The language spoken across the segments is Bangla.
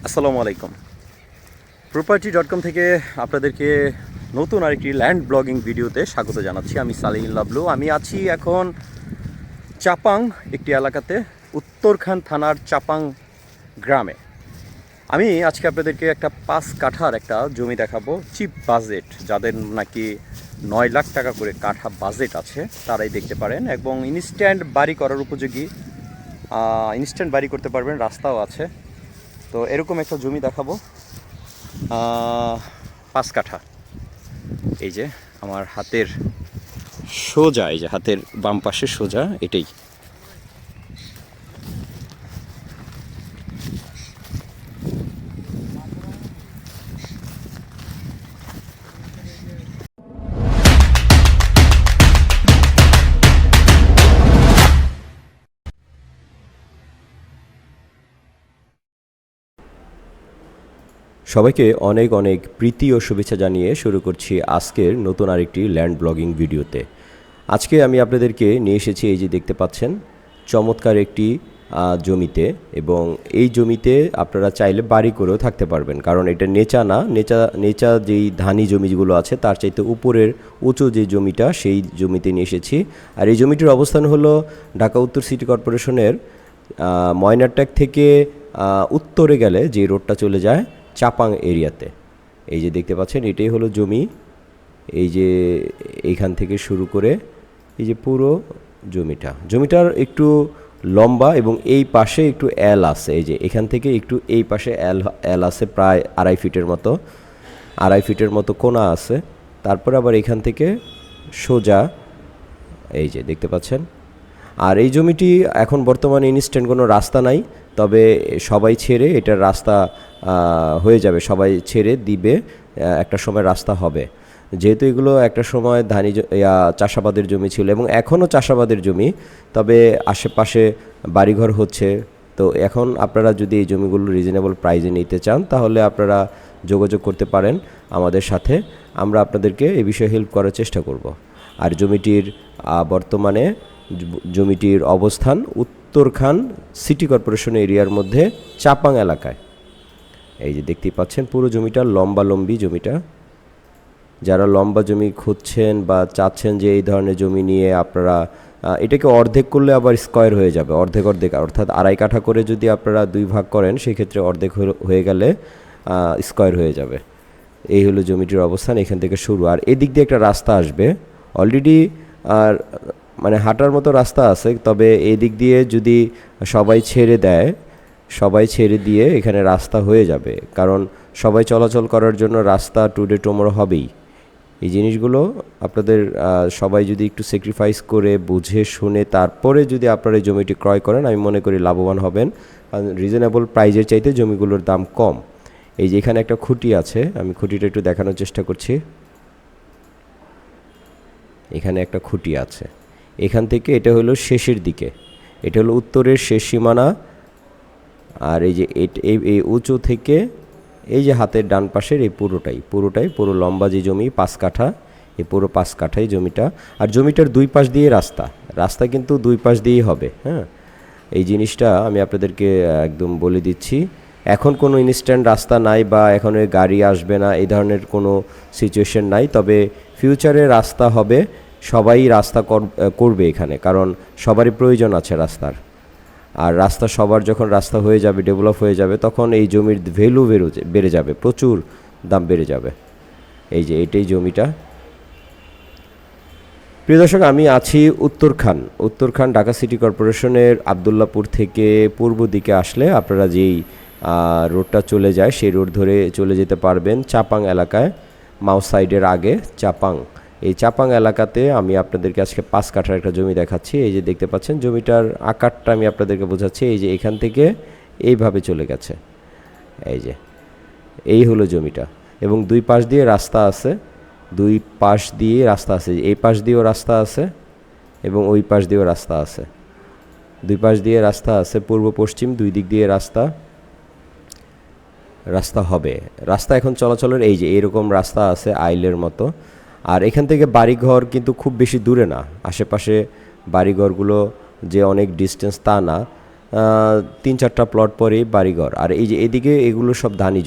আসসালামু আলাইকুম। property.com থেকে আপনাদেরকে নতুন আরেকটি ল্যান্ড ব্লগিং ভিডিওতে স্বাগত জানাচ্ছি। আমি সালিম লাবলু। আমি আছি এখন চাপাং একটি এলাকাতে, উত্তরখান থানার চাপাং গ্রামে। আমি আজকে আপনাদেরকে একটা 5 কাঠার একটা জমি দেখাবো, চিপ বাজেট, যাদের নাকি 9 লাখ টাকা করে কাঠা বাজেট আছে তারাই দেখতে পারেন, এবং ইনস্ট্যান্ট বাড়ি করার উপযোগী, ইনস্ট্যান্ট বাড়ি করতে পারবেন, রাস্তাও আছে। তো এরকম একটা জমি দেখাবো, 5 কাঠা। এই যে আমার হাতের সোজা, এই যে হাতের বাম পাশে সোজা এটাই। সবাইকে অনেক অনেক প্রীতি ও শুভেচ্ছা জানিয়ে শুরু করছি আজকের নতুন আরেকটি ল্যান্ড ব্লগিং ভিডিওতে। আজকে আমি আপনাদেরকে নিয়ে এসেছি, এই যে দেখতে পাচ্ছেন, চমৎকার একটি জমিতে, এবং এই জমিতে আপনারা চাইলে বাড়ি করেও থাকতে পারবেন, কারণ এটা নেচা না, নেচা যেই ধানি জমিগুলো আছে তার চাইতে উপরের উঁচু যে জমিটা, সেই জমিতে নিয়ে এসেছি। আর এই জমিটির অবস্থান হলো ঢাকা উত্তর সিটি কর্পোরেশনের ময়নারট্যাগ থেকে উত্তরে গেলে যে রোডটা চলে যায় চাপাং এরিয়াতে। এই যে দেখতে পাচ্ছেন, এটাই হলো জমি। এই যে এইখান থেকে শুরু করে এই যে পুরো জমিটার একটু লম্বা, এবং এই পাশে একটু এল আছে। এই যে এখান থেকে একটু এই পাশে এল আছে, প্রায় 2.5 ফিটের মতো কোণা আছে। তারপরে আবার এখান থেকে সোজা, এই যে দেখতে পাচ্ছেন। আর এই জমিটি এখন বর্তমানে ইনস্ট্যান্ট কোনো রাস্তা নাই, তবে সবাই ছেড়ে এটার রাস্তা হয়ে যাবে, সবাই ছেড়ে দিবে, একটা সময় রাস্তা হবে। যেহেতু এগুলো একটা সময় চাষাবাদের জমি ছিল, এবং এখনও চাষাবাদের জমি, তবে আশেপাশে বাড়িঘর হচ্ছে। তো এখন আপনারা যদি এই জমিগুলো রিজনেবল প্রাইসে নিতে চান, তাহলে আপনারা যোগাযোগ করতে পারেন আমাদের সাথে। আমরা আপনাদেরকে এই বিষয়ে হেল্প করার চেষ্টা করব। আর বর্তমানে জমিটির অবস্থান উত্তরখান সিটি কর্পোরেশন এরিয়ার মধ্যে চাপাং এলাকায়। এই যে দেখতেই পাচ্ছেন পুরো জমিটা লম্বালম্বি জমিটা। যারা লম্বা জমি খুঁজছেন বা চাচ্ছেন যে এই ধরনের জমি নিয়ে আপনারা এটাকে অর্ধেক করলে আবার স্কোয়ার হয়ে যাবে, অর্ধেক, অর্থাৎ 2.5 কাঠা করে যদি আপনারা 2 ভাগ করেন, সেক্ষেত্রে অর্ধেক হয়ে গেলে স্কোয়ার হয়ে যাবে। এই হলো জমিটির অবস্থান, এখান থেকে শুরু। আর এদিক দিয়ে একটা রাস্তা আসবে অলরেডি, আর মানে হাঁটার মতো রাস্তা আছে, তবে এই দিক দিয়ে যদি সবাই ছেড়ে দিয়ে এখানে রাস্তা হয়ে যাবে, কারণ সবাই চলাচল করার জন্য রাস্তা টুডে টুমরো হবেই। এই জিনিসগুলো আপনাদের সবাই যদি একটু স্যাক্রিফাইস করে বুঝে শুনে তারপরে যদি আপনারা এই জমিটি ক্রয় করেন, আমি মনে করি লাভবান হবেন, কারণ রিজনেবল প্রাইজের চাইতে জমিগুলোর দাম কম। এই যে এখানে একটা খুঁটি আছে, আমি খুঁটিটা একটু দেখানোর চেষ্টা করছি। এখানে একটা খুঁটি আছে, এখান থেকে এটা হলো শেষের দিকে, এটা হলো উত্তরের শেষ সীমানা। আর এই যে এই উঁচু থেকে এই যে হাতের ডান পাশের এই পুরো লম্বা যে জমি 5 কাঠা, এই পুরো 5 কাঠাই জমিটা। আর জমিটার 2 পাশ দিয়ে রাস্তা কিন্তু 2 পাশ দিয়েই হবে। হ্যাঁ, এই জিনিসটা আমি আপনাদেরকে একদম বলে দিচ্ছি। এখন কোনো ইনস্ট্যান্ট রাস্তা নাই, বা এখন গাড়ি আসবে না, এই ধরনের কোনো সিচুয়েশন নাই, তবে ফিউচারে রাস্তা হবে। সবাই রাস্তা করবে এখানে, কারণ সবারই প্রয়োজন আছে রাস্তার। আর সবার যখন রাস্তা হয়ে যাবে, ডেভেলপ হয়ে যাবে, তখন এই জমির ভ্যালু বেড়ে যাবে, প্রচুর দাম বেড়ে যাবে। এই যে এটাই জমিটা। প্রিয় দর্শক, আমি আছি উত্তরখান ঢাকা সিটি কর্পোরেশনের আবদুল্লাপুর থেকে পূর্ব দিকে আসলে আপনারা যেই রোডটা চলে যায়, সেই রোড ধরে চলে যেতে পারবেন চাপাং এলাকায়। মাউস সাইডের আগে চাপাং, এই চাপাং এলাকাতে আমি আপনাদেরকে আজকে 5 কাঠার একটা জমি দেখাচ্ছি। এই যে দেখতে পাচ্ছেন জমিটার আকারটা আমি আপনাদেরকে বোঝাচ্ছি। এই যে এখান থেকে এইভাবে চলে গেছে, এই হলো জমিটা, এবং 2 পাশ দিয়ে রাস্তা আছে, এই পাশ দিয়েও রাস্তা আছে, এবং ওই পাশ দিয়েও রাস্তা আছে। 2 পাশ দিয়ে রাস্তা আছে, পূর্ব পশ্চিম 2 দিক দিয়ে রাস্তা হবে। রাস্তা এখন চলাচলের, এই যে এরকম রাস্তা আছে আইলের মতো। আর এখান থেকে বাড়িঘর কিন্তু খুব বেশি দূরে না, আশেপাশে বাড়িঘরগুলো যে অনেক ডিস্টেন্স তা না, 3-4টা প্লট পরেই বাড়িঘর। আর এই যে এদিকে এগুলো সব ধানি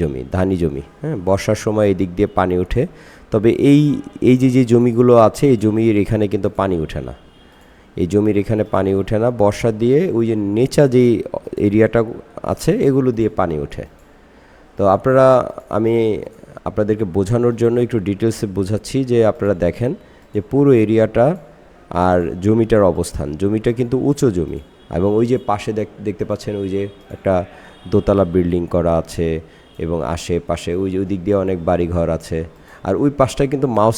জমি, হ্যাঁ, বর্ষার সময় এদিক দিয়ে পানি ওঠে। তবে এই যে জমিগুলো আছে এই জমির এখানে কিন্তু পানি ওঠে না, এই জমির এখানে পানি ওঠে না। বর্ষা দিয়ে ওই যে নেচা যেই এরিয়াটা আছে এগুলো দিয়ে পানি ওঠে। তো আমি আপনাদেরকে বোঝানোর জন্য একটু ডিটেলসে বোঝাচ্ছি যে আপনারা দেখেন যে পুরো এরিয়াটা আর জমিটার অবস্থান। জমিটা কিন্তু উঁচু জমি এবং ওই যে পাশে দেখতে পাচ্ছেন ওই যে একটা দোতলা বিল্ডিং করা আছে এবং আশেপাশে ওই যে ওই দিক দিয়ে অনেক বাড়িঘর আছে। আর ওই পাশটায় কিন্তু মাও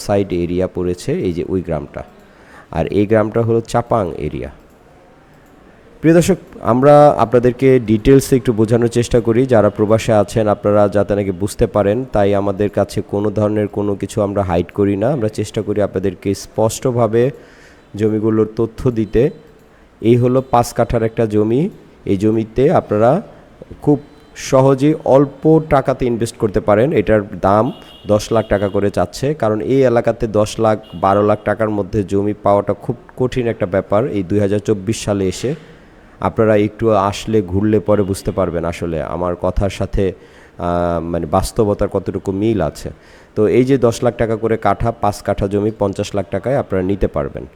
সাইড এরিয়া পড়েছে এই যে ওই গ্রামটা। আর এই গ্রামটা হলো চাপাং এরিয়া। প্রিয় দর্শক, আমরা আপনাদেরকে ডিটেলসে একটু বোঝানোর চেষ্টা করি, যারা প্রবাসে আছেন আপনারা যাতে নাকি বুঝতে পারেন, তাই আমাদের কাছে কোনো ধরনের কোনো কিছু আমরা হাইড করি না। আমরা চেষ্টা করি আপনাদেরকে স্পষ্টভাবে জমিগুলোর তথ্য দিতে। এই হলো 5 কাঠার একটা জমি। এই জমিতে আপনারা খুব সহজেই অল্প টাকাতে ইনভেস্ট করতে পারেন। এটার দাম 10 লাখ টাকা করে চাচ্ছে, কারণ এই এলাকাতে 10 লাখ 12 লাখ টাকার মধ্যে জমি পাওয়াটা খুব কঠিন একটা ব্যাপার। এই 2024 সালে এসে আপনারা একটু আসলে ঘুরলে পরে বুঝতে পারবেন আসলে আমার কথার সাথে মানে বাস্তবতার কতটুকু মিল আছে। তো এই যে 10 লাখ টাকা করে কাঠা, 5 কাঠা জমি 50 লাখ টাকায় আপনারা নিতে পারবেন।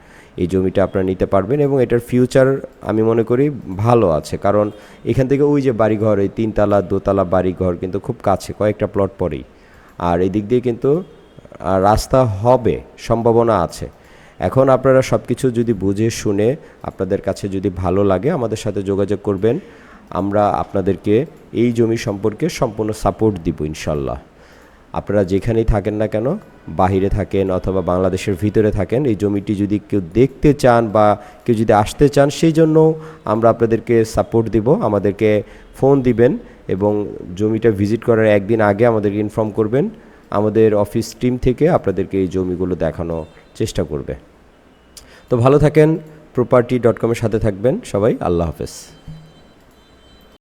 এই জমিটা আপনারা নিতে পারবেন এবং এটার ফিউচার আমি মনে করি ভালো আছে, কারণ এখান থেকে ওই যে বাড়িঘর, এই 3তলা 2তলা বাড়িঘর কিন্তু খুব কাছে, কয়েকটা প্লট পরেই। আর এই দিক দিয়ে কিন্তু রাস্তা হবে, সম্ভাবনা আছে। এখন আপনারা সব কিছু যদি বুঝে শুনে আপনাদের কাছে যদি ভালো লাগে আমাদের সাথে যোগাযোগ করবেন। আমরা আপনাদেরকে এই জমি সম্পর্কে সম্পূর্ণ সাপোর্ট দিব ইনশাল্লাহ। আপনারা যেখানেই থাকেন না কেন, বাহিরে থাকেন অথবা বাংলাদেশের ভিতরে থাকেন, এই জমিটি যদি কেউ দেখতে চান বা কেউ যদি আসতে চান, সেই জন্য আমরা আপনাদেরকে সাপোর্ট দিব। আমাদেরকে ফোন দিবেন এবং জমিটা ভিজিট করার একদিন আগে আমাদেরকে ইনফর্ম করবেন। আমাদের অফিস টিম থেকে আপনাদেরকে এই জমিগুলো দেখানোর চেষ্টা করবে। তো ভালো থাকেন, property.com-এর সাথে থাকবেন সবাই। আল্লাহ হাফেজ।